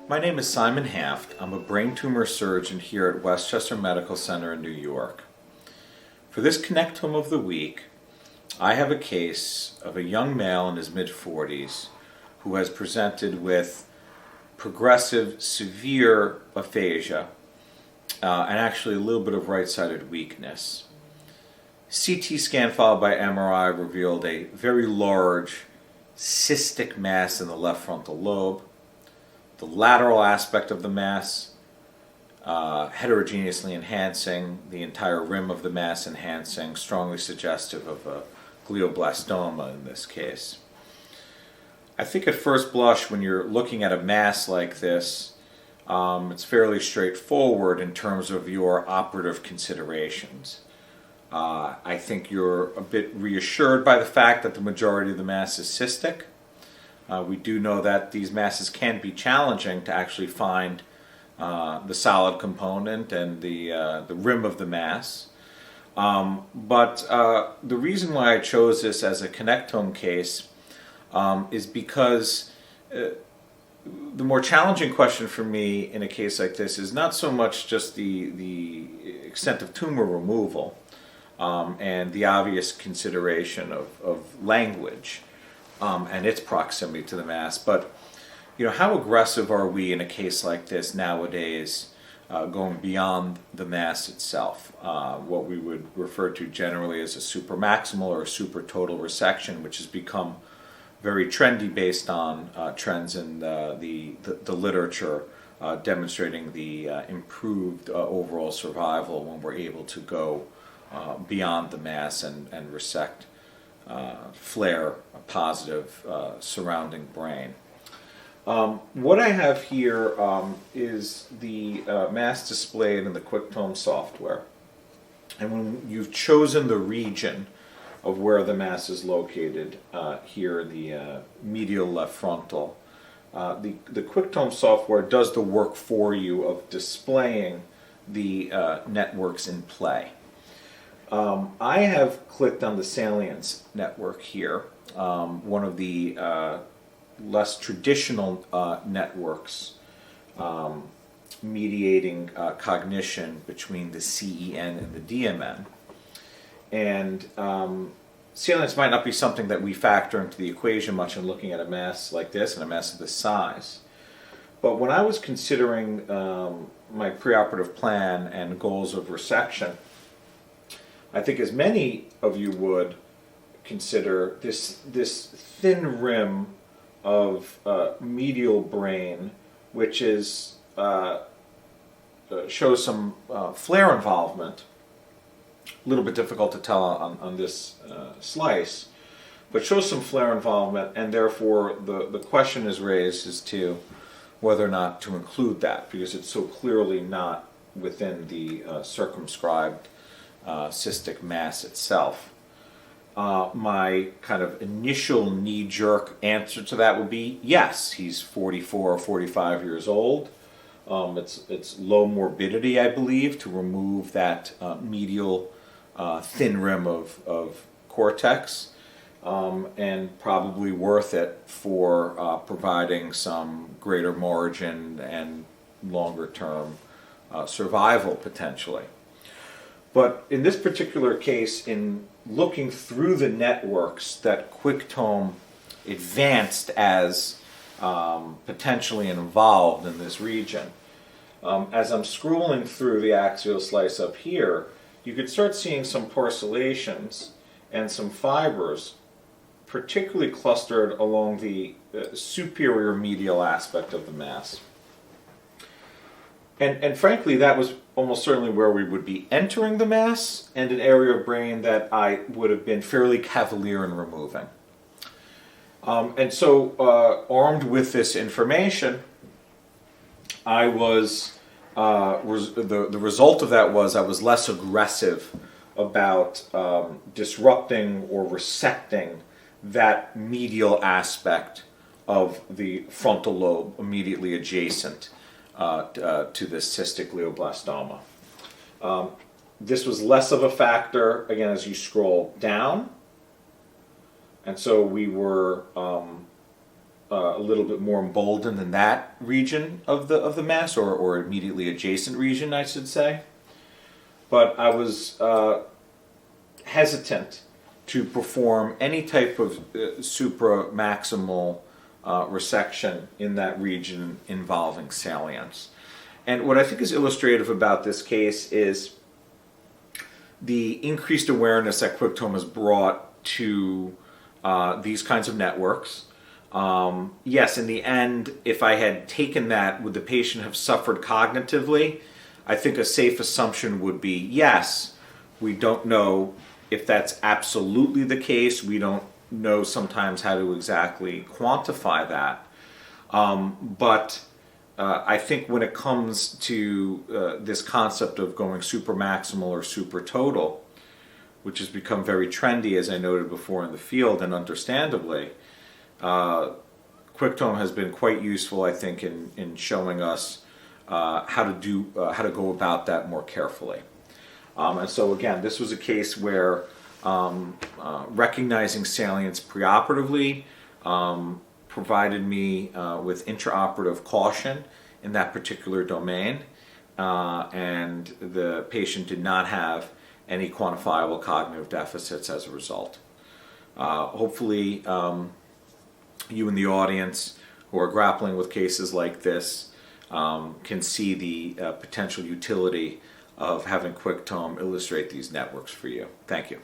My name is Simon Hanft. I'm a brain tumor surgeon here at Westchester Medical Center in New York. For this Connectome of the week, I have a case of a young male in his mid-40s who has presented with progressive severe aphasia and actually a little bit of right-sided weakness. CT scan followed by MRI revealed a very large cystic mass in the left frontal lobe. The lateral aspect of the mass heterogeneously enhancing, the entire rim of the mass enhancing, strongly suggestive of a glioblastoma in this case. I think at first blush when you're looking at a mass like this, it's fairly straightforward in terms of your operative considerations. I think you're a bit reassured by the fact that the majority of the mass is cystic. We do know that these masses can be challenging to actually find the solid component and the rim of the mass. But the reason why I chose this as a Connectome case is because the more challenging question for me in a case like this is not so much just the extent of tumor removal and the obvious consideration of language and its proximity to the mass, but how aggressive are we in a case like this nowadays, going beyond the mass itself, what we would refer to generally as a supramaximal or a supertotal resection, which has become very trendy based on trends in the literature demonstrating the improved overall survival when we're able to go beyond the mass and resect flare positive surrounding brain. What I have here is the mass displayed in the Quicktome software. And when you've chosen the region of where the mass is located, here the medial left frontal, the Quicktome software does the work for you of displaying the networks in play. I have clicked on the Salience network here, one of the less traditional networks mediating cognition between the CEN and the DMN. And salience might not be something that we factor into the equation much in looking at a mass like this and a mass of this size. But when I was considering my preoperative plan and goals of resection, I think as many of you would consider this thin rim of medial brain, which is shows some flare involvement. A little bit difficult to tell on this slice, but shows some flare involvement, and therefore the question is raised as to whether or not to include that, because it's so clearly not within the circumscribed cystic mass itself. My kind of initial knee-jerk answer to that would be yes, he's 44 or 45 years old. It's low morbidity, I believe, to remove that medial thin rim of cortex, and probably worth it for providing some greater margin and longer-term survival potentially. But in this particular case, in looking through the networks that Quicktome advanced as potentially involved in this region, as I'm scrolling through the axial slice up here, you could start seeing some parcellations and some fibers, particularly clustered along the superior medial aspect of the mass. And frankly, that was almost certainly where we would be entering the mass, and an area of brain that I would have been fairly cavalier in removing. And so, armed with this information, I was, the result of that was I was less aggressive about disrupting or resecting that medial aspect of the frontal lobe immediately adjacent to this cystic glioblastoma. This was less of a factor, again, as you scroll down. And so we were a little bit more emboldened in that region of the mass, or immediately adjacent region, I should say. But I was hesitant to perform any type of supramaximal resection in that region involving salience. And what I think is illustrative about this case is the increased awareness that Quicktome has brought to these kinds of networks. Yes, in the end, if I had taken that, would the patient have suffered cognitively? I think a safe assumption would be yes. We don't know if that's absolutely the case. We don't know sometimes how to exactly quantify that. But I think when it comes to this concept of going supramaximal or supratotal, which has become very trendy, as I noted before, in the field, and understandably, Quicktome has been quite useful, I think, in showing us how to go about that more carefully. And so again, this was a case where recognizing salience preoperatively provided me with intraoperative caution in that particular domain, and the patient did not have any quantifiable cognitive deficits as a result. Hopefully, you in the audience who are grappling with cases like this can see the potential utility of having Quicktome illustrate these networks for you. Thank you.